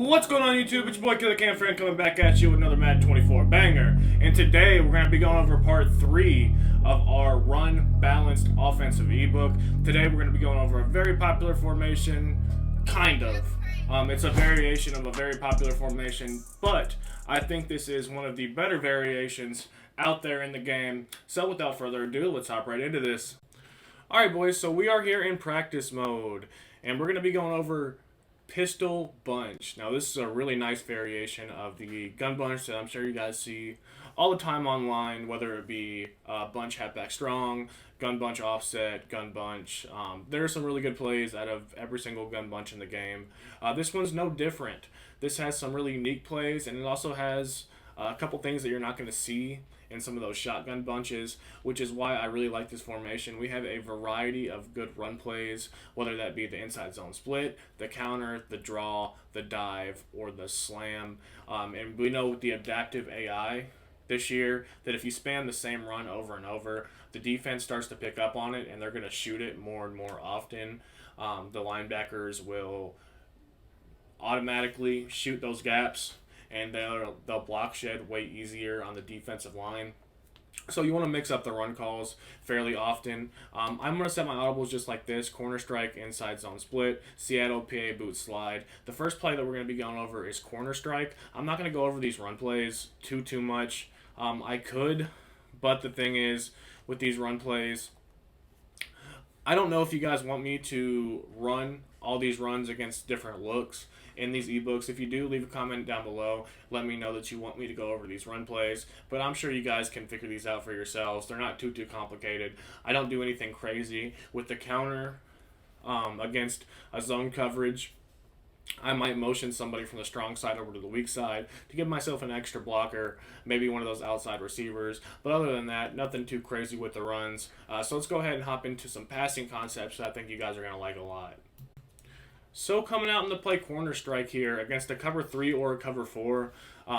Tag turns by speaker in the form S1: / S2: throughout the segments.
S1: What's going on YouTube? It's your boy Killer Cam Friend coming back at you with another Madden 24 banger. And today we're going to be going over part 3 of our run balanced offensive ebook. Today we're going to be going over a very popular formation, kind of. It's a variation of a very popular formation, but I think this is one of the better variations out there in the game. So without further ado, let's hop right into this. Alright boys, so we are here in practice mode, and we're going to be going over pistol bunch. Now this is a really nice variation of the gun bunch that I'm sure you guys see all the time online, whether it be bunch halfback strong, gun bunch offset, gun bunch. There are some really good plays out of every single gun bunch in the game. This one's no different. This has some really unique plays, and it also has a couple things that you're not going to see in some of those shotgun bunches, which is why I really like this formation. We have a variety of good run plays, whether that be the inside zone split, the counter, the draw, the dive, or the slam. And we know with the adaptive AI this year that if you spam the same run over and over, the defense starts to pick up on it and they're going to shoot it more and more often. The linebackers will automatically shoot those gaps, and they'll block shed way easier on the defensive line. So you want to mix up the run calls fairly often. I'm going to set my audibles just like this: corner strike, inside zone split, Seattle, PA boot slide. The first play that we're going to be going over is corner strike. I'm not going to go over these run plays too much. I could, but the thing is, with these run plays, I don't know if you guys want me to run all these runs against different looks in these ebooks. If you do, leave a comment down below. Let me know that you want me to go over these run plays. But I'm sure you guys can figure these out for yourselves. They're not too complicated. I don't do anything crazy. With the counter against a zone coverage, I might motion somebody from the strong side over to the weak side to give myself an extra blocker, maybe one of those outside receivers. But other than that, nothing too crazy with the runs. So let's go ahead and hop into some passing concepts that I think you guys are going to like a lot. So coming out in the play corner strike here against a cover 3 or a cover 4,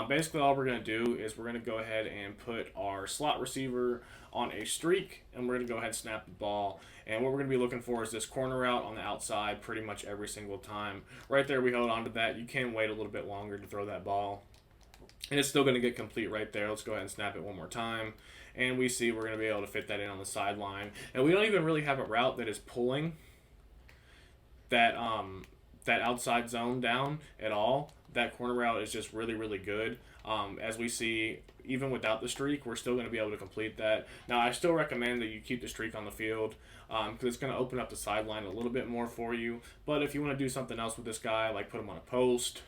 S1: basically all we're going to do is we're going to go ahead and put our slot receiver on a streak, and we're going to go ahead and snap the ball. And what we're going to be looking for is this corner route on the outside pretty much every single time. Right there we hold on to that. You can wait a little bit longer to throw that ball, and it's still going to get complete right there. Let's go ahead and snap it one more time. And we see we're going to be able to fit that in on the sideline. And we don't even really have a route that is pulling that outside zone down at all. That corner route is just really good. As we see, even without the streak, we're still going to be able to complete that. Now, I still recommend that you keep the streak on the field because it's going to open up the sideline a little bit more for you. But if you want to do something else with this guy, like put him on a post,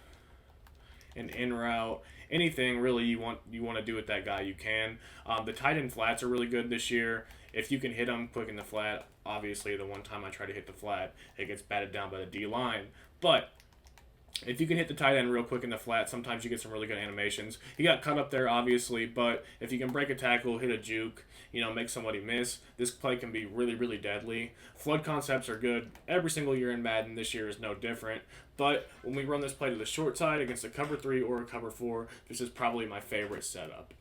S1: an in route, anything really you want to do with that guy, you can. The tight end flats are really good this year. If you can hit them quick in the flat, obviously the one time I try to hit the flat, it gets batted down by the D line. But if you can hit the tight end real quick in the flat, sometimes you get some really good animations. He got cut up there, obviously, but if you can break a tackle, hit a juke, make somebody miss, this play can be really deadly. Flood concepts are good every single year in Madden. This year is no different. But when we run this play to the short side against a cover 3 or a cover 4, this is probably my favorite setup.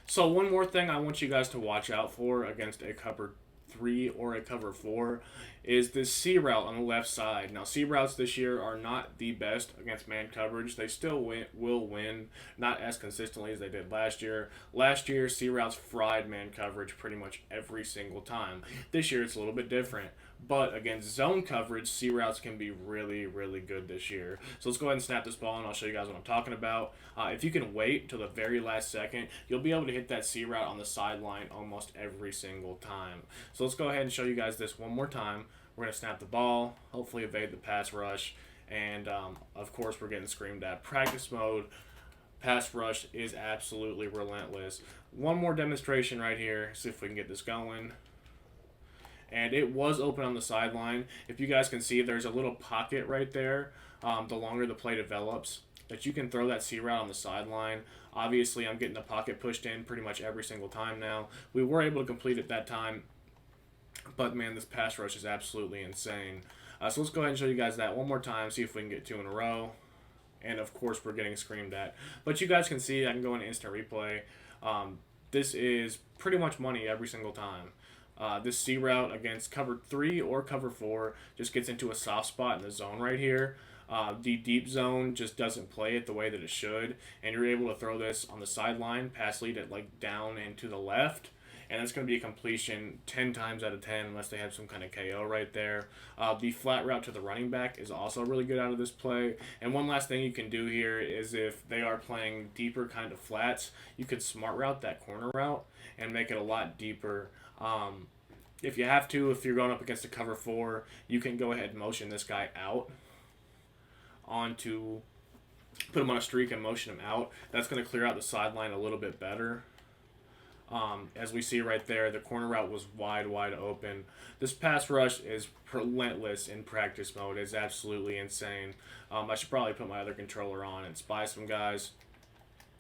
S1: So one more thing I want you guys to watch out for against a cover 3 or a cover 4 is this C route on the left side. Now, C routes this year are not the best against man coverage. They still will win, not as consistently as they did last year. Last year, C routes fried man coverage pretty much every single time. This year, it's a little bit different. But against zone coverage, C routes can be really good this year. So let's go ahead and snap this ball, and I'll show you guys what I'm talking about. If you can wait till the very last second, you'll be able to hit that C route on the sideline almost every single time. So let's go ahead and show you guys this one more time. We're going to snap the ball, hopefully evade the pass rush, and of course we're getting screamed at. Practice mode, pass rush is absolutely relentless. One more demonstration right here, see if we can get this going. And it was open on the sideline. If you guys can see, there's a little pocket right there, the longer the play develops, that you can throw that C route on the sideline. Obviously, I'm getting the pocket pushed in pretty much every single time now. We were able to complete it that time, but man, this pass rush is absolutely insane. So let's go ahead and show you guys that one more time, see if we can get 2 in a row. And of course, we're getting screamed at. But you guys can see, I can go into instant replay. This is pretty much money every single time. This C route against cover 3 or cover 4 just gets into a soft spot in the zone right here. The deep zone just doesn't play it the way that it should, and you're able to throw this on the sideline, pass lead it like down and to the left, and it's going to be a completion 10 times out of 10 unless they have some kind of KO right there. The flat route to the running back is also really good out of this play. And one last thing you can do here is if they are playing deeper kind of flats, you could smart route that corner route and make it a lot deeper. If you have to, if you're going up against a cover 4, you can go ahead and motion this guy out onto, put him on a streak and motion him out. That's going to clear out the sideline a little bit better. As we see right there, the corner route was wide open. This pass rush is relentless in practice mode. It's absolutely insane. I should probably put my other controller on and spy some guys.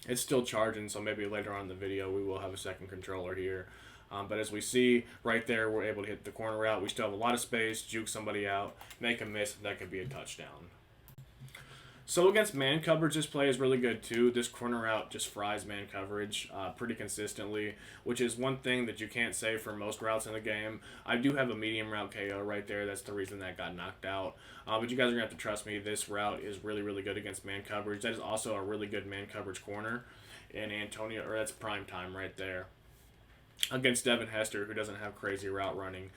S1: It's still charging, so maybe later on in the video we will have a second controller here. But as we see right there, we're able to hit the corner route. We still have a lot of space, juke somebody out, make a miss, and that could be a touchdown. So against man coverage, this play is really good too. This corner route just fries man coverage pretty consistently, which is one thing that you can't say for most routes in the game. I do have a medium route KO right there. That's the reason that got knocked out. But you guys are going to have to trust me. This route is really good against man coverage. That is also a really good man coverage corner in Antonio, or that's prime time right there against Devin Hester, who doesn't have crazy route running.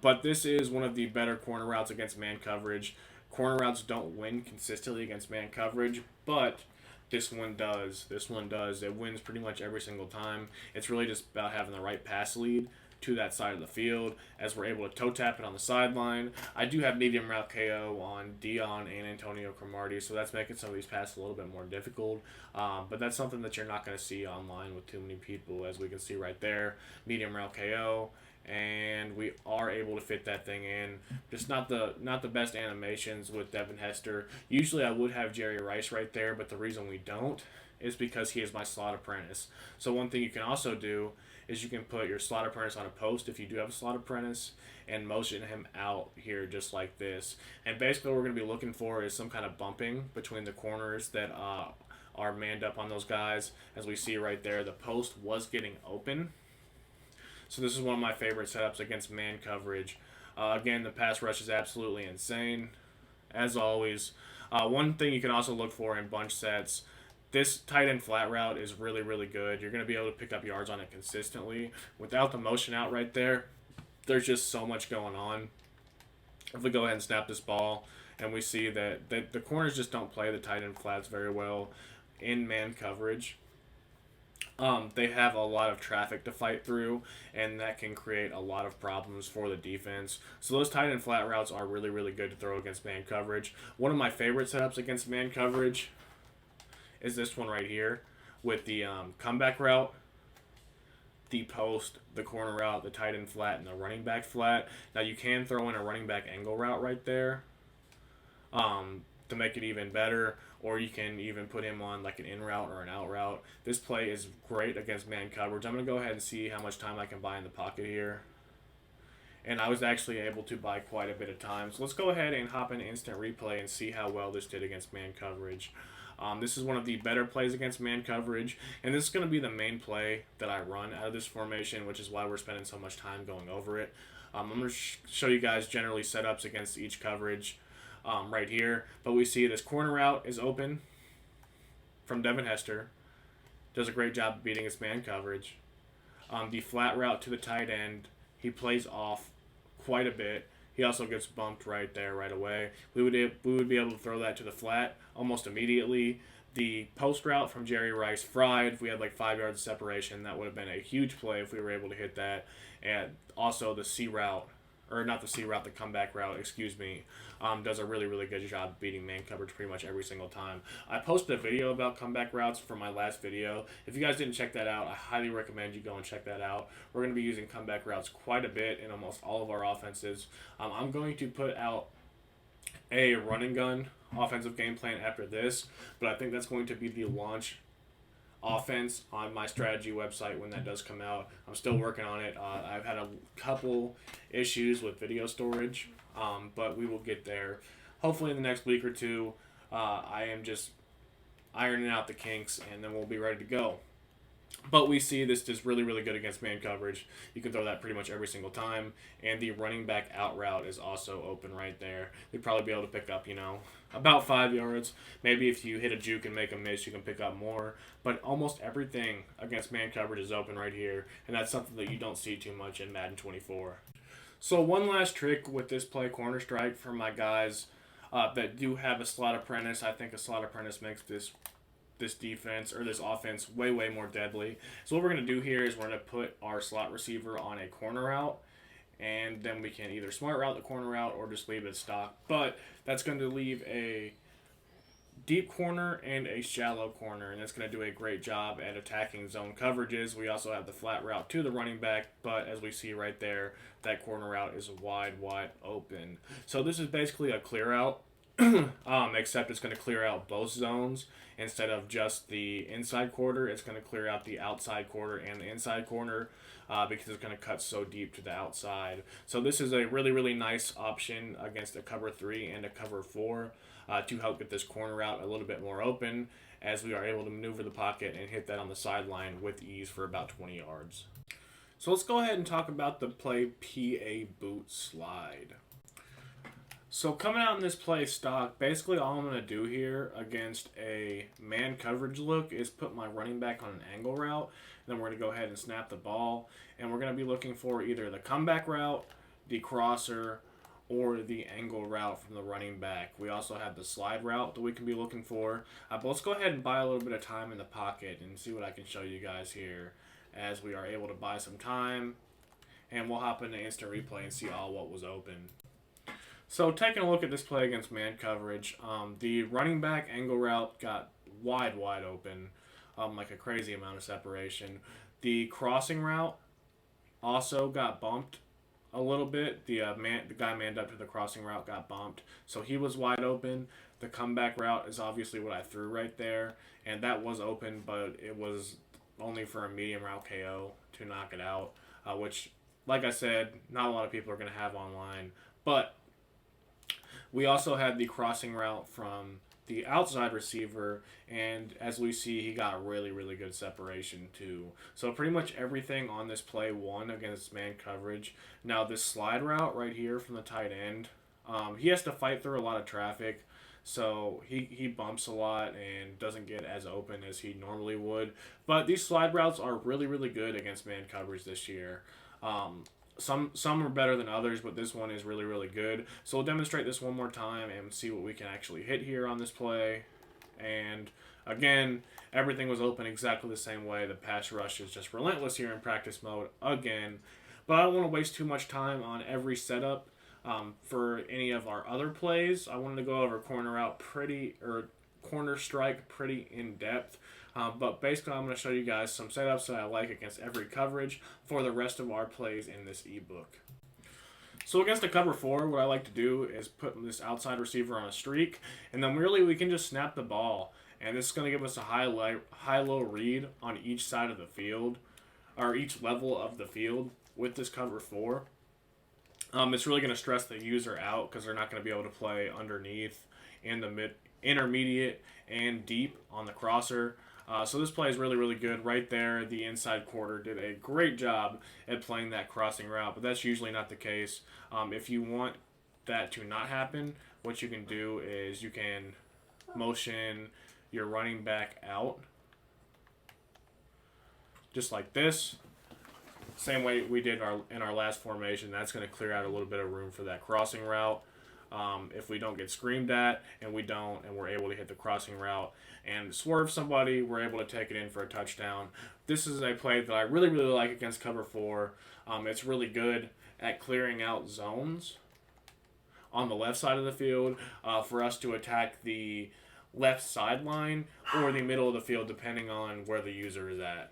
S1: But this is one of the better corner routes against man coverage. Corner routes don't win consistently against man coverage, but this one does. This one does. It wins pretty much every single time. It's really just about having the right pass lead to that side of the field as we're able to toe tap it on the sideline. I do have medium route KO on Dion and Antonio Cromartie, so that's making some of these passes a little bit more difficult. But that's something that you're not going to see online with too many people, as we can see right there. Medium route KO. And we are able to fit that thing in. Just not the best animations with Devin Hester. Usually I would have Jerry Rice right there, but the reason we don't is because he is my slot apprentice. So one thing you can also do is you can put your slot apprentice on a post if you do have a slot apprentice and motion him out here just like this. And basically what we're going to be looking for is some kind of bumping between the corners that are manned up on those guys. As we see right there, the post was getting open. So this is one of my favorite setups against man coverage. Again, the pass rush is absolutely insane, as always. One thing you can also look for in bunch sets, this tight end flat route is really good. You're going to be able to pick up yards on it consistently. Without the motion out right there, there's just so much going on. If we go ahead and snap this ball, and we see that the corners just don't play the tight end flats very well in man coverage. They have a lot of traffic to fight through, and that can create a lot of problems for the defense. So those tight end flat routes are really good to throw against man coverage. One of my favorite setups against man coverage is this one right here with the comeback route, the post, the corner route, the tight end flat, and the running back flat. Now you can throw in a running back angle route right there to make it even better, or you can even put him on like an in route or an out route. This play is great against man coverage. I'm going to go ahead and see how much time I can buy in the pocket here. And I was actually able to buy quite a bit of time. So let's go ahead and hop into instant replay and see how well this did against man coverage. This is one of the better plays against man coverage, and this is going to be the main play that I run out of this formation, which is why we're spending so much time going over it. I'm going to show you guys generally setups against each coverage right here, but we see this corner route is open from Devin Hester. Does a great job of beating his man coverage. The flat route to the tight end, he plays off quite a bit. He also gets bumped right there right away. We would be able to throw that to the flat almost immediately. The post route from Jerry Rice fried. If we had like 5 yards of separation, that would have been a huge play if we were able to hit that. And also the C route, or not the C route, the comeback route, excuse me, does a really good job beating man coverage pretty much every single time. I posted a video about comeback routes for my last video. If you guys didn't check that out, I highly recommend you go and check that out. We're going to be using comeback routes quite a bit in almost all of our offenses. I'm going to put out a run and gun offensive game plan after this, but I think that's going to be the launch offense on my strategy website when that does come out. I'm still working on it. I've had a couple issues with video storage, but we will get there. Hopefully in the next week or two. I am just ironing out the kinks, and then we'll be ready to go. But we see this is really, really good against man coverage. You can throw that pretty much every single time. And the running back out route is also open right there. You'd probably be able to pick up, about 5 yards. Maybe if you hit a juke and make a miss, you can pick up more. But almost everything against man coverage is open right here. And that's something that you don't see too much in Madden 24. So one last trick with this play, corner strike, for my guys that do have a slot apprentice. I think a slot apprentice makes this defense or this offense way, way more deadly. So what we're going to do here is we're going to put our slot receiver on a corner route, and then we can either smart route the corner route or just leave it stock. But that's going to leave a deep corner and a shallow corner, and that's going to do a great job at attacking zone coverages. We also have the flat route to the running back, but as we see right there, that corner route is wide open. So this is basically a clear out, except it's going to clear out both zones. Instead of just the inside quarter, it's going to clear out the outside quarter and the inside corner because it's going to cut so deep to the outside. So this is a really, really nice option against a cover 3 and a cover 4 to help get this corner out a little bit more open, as we are able to maneuver the pocket and hit that on the sideline with ease for about 20 yards. So let's go ahead and talk about the play PA boot slide. So coming out in this play stock, basically all I'm going to do here against a man coverage look is put my running back on an angle route. Then we're going to go ahead and snap the ball. And we're going to be looking for either the comeback route, the crosser, or the angle route from the running back. We also have the slide route that we can be looking for. But let's go ahead and buy a little bit of time in the pocket and see what I can show you guys here as we are able to buy some time. And we'll hop into instant replay and see all what was open. So taking a look at this play against man coverage, the running back angle route got wide open, like a crazy amount of separation. The crossing route also got bumped a little bit. The guy manned up to the crossing route got bumped, so he was wide open. The comeback route is obviously what I threw right there, and that was open, but it was only for a medium route KO to knock it out, which, like I said, not a lot of people are going to have online, but we also had the crossing route from the outside receiver, and as we see, he got really, really good separation too. So pretty much everything on this play won against man coverage. Now this slide route right here from the tight end, he has to fight through a lot of traffic, so he bumps a lot and doesn't get as open as he normally would. But these slide routes are really, really good against man coverage this year. Some are better than others, but this one is really, really good. So we'll demonstrate this one more time and see what we can actually hit here on this play. And again, everything was open exactly the same way. The pass rush is just relentless here in practice mode again. But I don't want to waste too much time on every setup for any of our other plays. I wanted to go over corner strike pretty in depth. But basically, I'm going to show you guys some setups that I like against every coverage for the rest of our plays in this ebook. So against a cover 4, what I like to do is put this outside receiver on a streak, and then really we can just snap the ball. And this is going to give us a high-low read on each side of the field, or each level of the field with this cover 4. It's really going to stress the user out because they're not going to be able to play underneath in the intermediate and deep on the crosser. So this play is really, really good. Right there, the inside quarter did a great job at playing that crossing route, but that's usually not the case. If you want that to not happen, what you can do is you can motion your running back out just like this. Same way we did in our last formation. That's going to clear out a little bit of room for that crossing route. If we don't get screamed at, and we're able to hit the crossing route and swerve somebody, we're able to take it in for a touchdown. This is a play that I really, really like against cover 4. It's really good at clearing out zones on the left side of the field for us to attack the left sideline or the middle of the field, depending on where the user is at.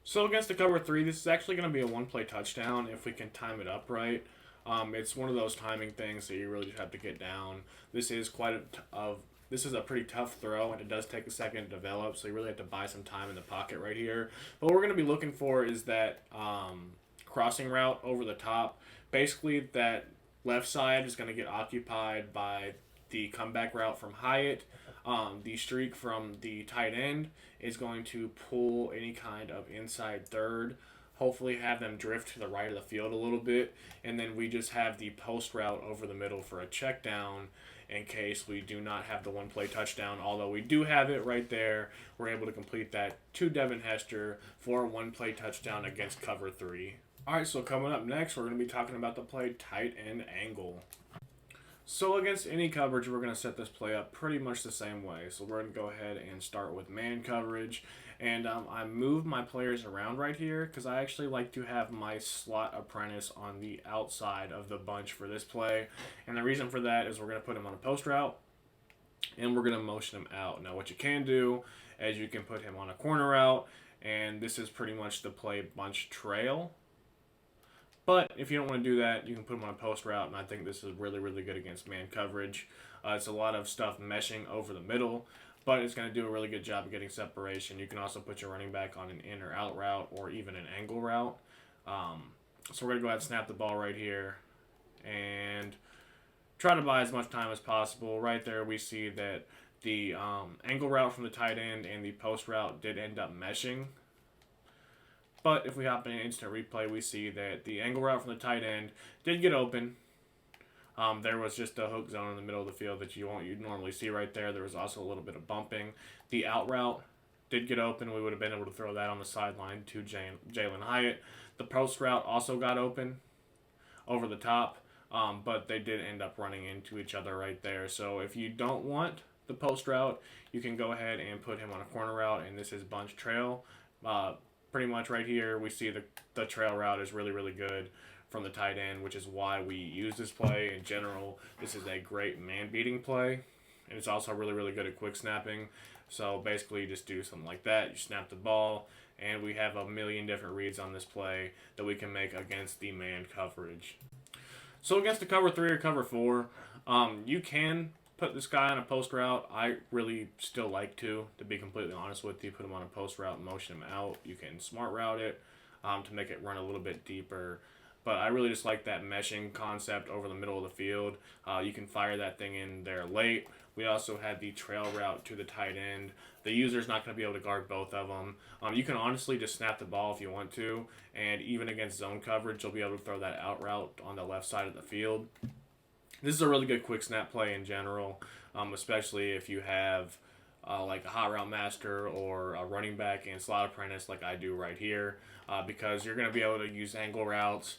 S1: So against the cover 3, this is actually going to be a one-play touchdown if we can time it up right. It's one of those timing things that you really just have to get down. This is this is a pretty tough throw, and it does take a second to develop, so you really have to buy some time in the pocket right here. But what we're going to be looking for is that crossing route over the top. Basically, that left side is going to get occupied by the comeback route from Hyatt. The streak from the tight end is going to pull any kind of inside third, hopefully have them drift to the right of the field a little bit, and then we just have the post route over the middle for a check down in case we do not have the one play touchdown. Although we do have it right there, we're able to complete that to Devin Hester for a one play touchdown against cover 3. Alright, so coming up next, we're going to be talking about the play tight end angle. So against any coverage, we're going to set this play up pretty much the same way. So we're going to go ahead and start with man coverage. And I moved my players around right here because I actually like to have my slot apprentice on the outside of the bunch for this play. And the reason for that is we're going to put him on a post route and we're going to motion him out. Now what you can do is you can put him on a corner route, and this is pretty much the play bunch trail. But if you don't want to do that, you can put them on a post route, and I think this is really, really good against man coverage. It's a lot of stuff meshing over the middle, but it's going to do a really good job of getting separation. You can also put your running back on an in or out route or even an angle route. So we're going to go ahead and snap the ball right here and try to buy as much time as possible. Right there we see that the angle route from the tight end and the post route did end up meshing. But if we hop in an instant replay, we see that the angle route from the tight end did get open. There was just a hook zone in the middle of the field that you'd normally see right there. There was also a little bit of bumping. The out route did get open. We would have been able to throw that on the sideline to Jalen Hyatt. The post route also got open over the top, but they did end up running into each other right there. So if you don't want the post route, you can go ahead and put him on a corner route, and this is bunch trail. Pretty much right here, we see the trail route is really, really good from the tight end, which is why we use this play. In general, this is a great man-beating play, and it's also really, really good at quick snapping. So basically, you just do something like that. You snap the ball, and we have a million different reads on this play that we can make against the man coverage. So against the cover 3 or cover 4, you can put this guy on a post route. I really still like to be completely honest with you. Put him on a post route and motion him out. You can smart route it to make it run a little bit deeper. But I really just like that meshing concept over the middle of the field. You can fire that thing in there late. We also had the trail route to the tight end. The user's not going to be able to guard both of them. You can honestly just snap the ball if you want to. And even against zone coverage, you'll be able to throw that out route on the left side of the field. This is a really good quick snap play in general, especially if you have like a hot route master or a running back and slot apprentice like I do right here, because you're going to be able to use angle routes,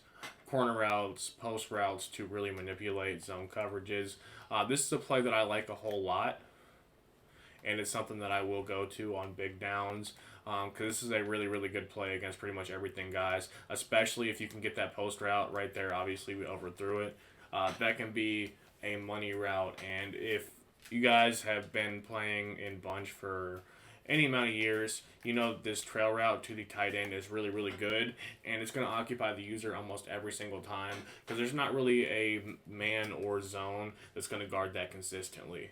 S1: corner routes, post routes to really manipulate zone coverages. This is a play that I like a whole lot, and it's something that I will go to on big downs, because this is a really, really good play against pretty much everything, guys, especially if you can get that post route right there. Obviously, we overthrew it. That can be a money route, and if you guys have been playing in bunch for any amount of years, you know this trail route to the tight end is really, really good, and it's going to occupy the user almost every single time because there's not really a man or zone that's going to guard that consistently.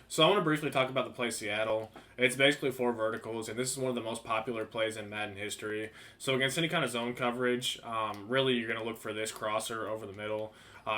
S1: So I want to briefly talk about the play Seattle. It's basically 4 verticals, and this is one of the most popular plays in Madden history. So against any kind of zone coverage, really you're going to look for this crosser over the middle.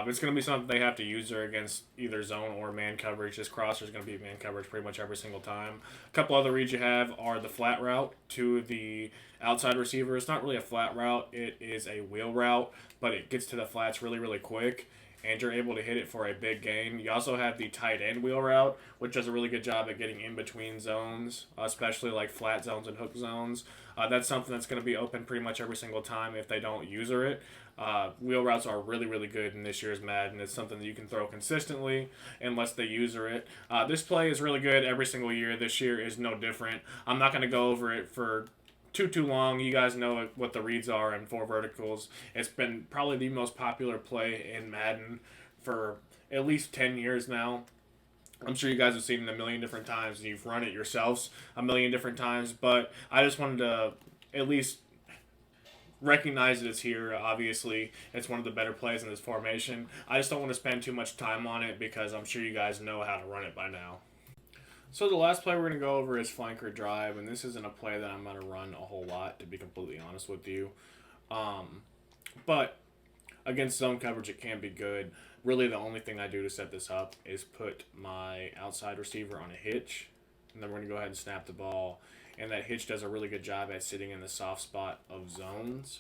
S1: It's going to be something they have to use her against either zone or man coverage. This crosser is going to be man coverage pretty much every single time. A couple other reads you have are the flat route to the outside receiver. It's not really a flat route. It is a wheel route, but it gets to the flats really, really quick, and you're able to hit it for a big gain. You also have the tight end wheel route, which does a really good job at getting in between zones, especially like flat zones and hook zones. That's something that's going to be open pretty much every single time if they don't user it. Wheel routes are really, really good in this year's Madden. It's something that you can throw consistently unless they user it. This play is really good every single year. This year is no different. I'm not going to go over it for too long. You guys know what the reads are in 4 verticals. It's been probably the most popular play in Madden for at least 10 years now. I'm sure you guys have seen it a million different times, and you've run it yourselves a million different times, but I just wanted to at least recognize that it's here. Obviously, it's one of the better plays in this formation. I just don't want to spend too much time on it because I'm sure you guys know how to run it by now. So the last play we're going to go over is flanker drive, and this isn't a play that I'm going to run a whole lot, to be completely honest with you. But Against zone coverage, it can be good. Really, the only thing I do to set this up is put my outside receiver on a hitch, and then we're going to go ahead and snap the ball. And that hitch does a really good job at sitting in the soft spot of zones.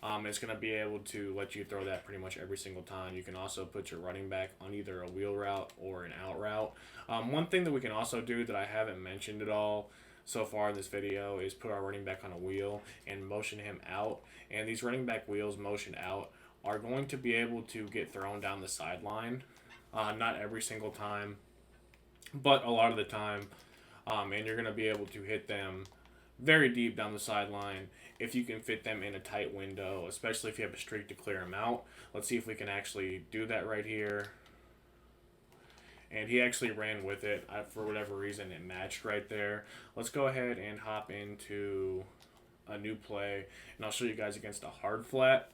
S1: It's going to be able to let you throw that pretty much every single time. You can also put your running back on either a wheel route or an out route. One thing that we can also do that I haven't mentioned at all so far in this video is put our running back on a wheel and motion him out. And these running back wheels motioned out are going to be able to get thrown down the sideline. Not every single time, but a lot of the time. And you're going to be able to hit them very deep down the sideline if you can fit them in a tight window, especially if you have a streak to clear them out. Let's see if we can actually do that right here. And he actually ran with it. For whatever reason, it matched right there. Let's go ahead and hop into a new play, and I'll show you guys against a hard flat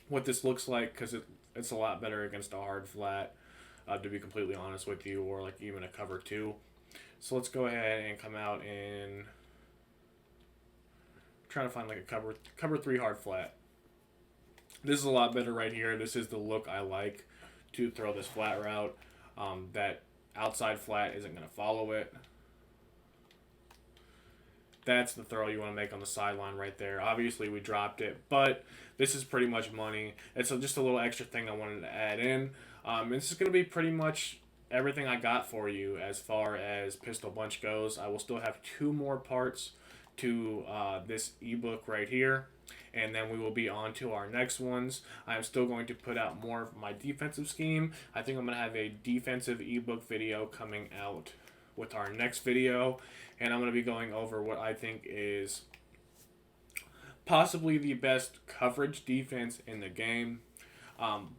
S1: what this looks like, because it's a lot better against a hard flat, to be completely honest with you, or like even a cover 2. So let's go ahead and come out and try to find like a cover 3 hard flat. This is a lot better right here. This is the look I like to throw this flat route. That outside flat isn't going to follow it. That's the throw you want to make on the sideline right there. Obviously, we dropped it, but this is pretty much money. It's just a little extra thing I wanted to add in. This is going to be pretty much everything I got for you as far as Pistol Bunch goes. I will still have 2 more parts to this ebook right here, and then we will be on to our next ones. I'm still going to put out more of my defensive scheme. I think I'm going to have a defensive ebook video coming out with our next video, and I'm going to be going over what I think is possibly the best coverage defense in the game.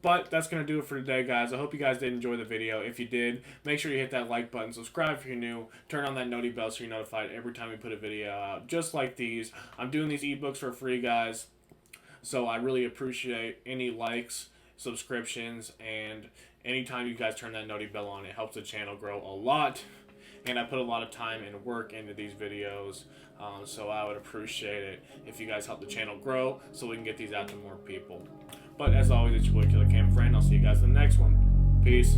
S1: But that's going to do it for today, guys. I hope you guys did enjoy the video. If you did, make sure you hit that like button, subscribe if you're new, turn on that noti bell so you're notified every time we put a video out, just like these. I'm doing these ebooks for free, guys, so I really appreciate any likes, subscriptions, and anytime you guys turn that noti bell on, it helps the channel grow a lot. And I put a lot of time and work into these videos, so I would appreciate it if you guys help the channel grow so we can get these out to more people. But as always, it's your boy Killer Cam Friend. I'll see you guys in the next one. Peace.